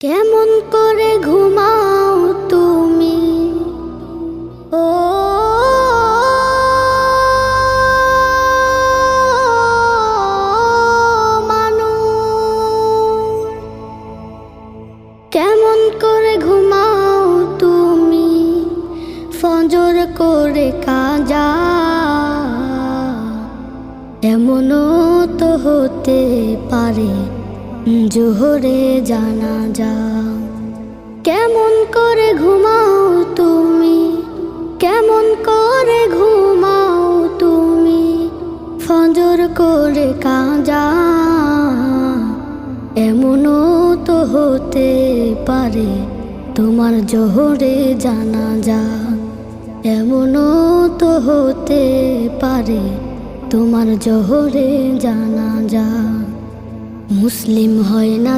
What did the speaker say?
কেমন করে ঘুমাও তুমি ও মানুষ, কেমন করে ঘুমাও তুমি ফজর করে কাজা। এমনও তো হতে পারে জোহরে জানাজা। কেমন করে ঘুমাও তুমি, কেমন করে ঘুমাও তুমি ফজর করে কাজা। এমনও তো হতে পারে তোমার জোহরে জানাজা। এমনও তো হতে পারে তোমার জোহরে জানাজা। মুসলিম হয় না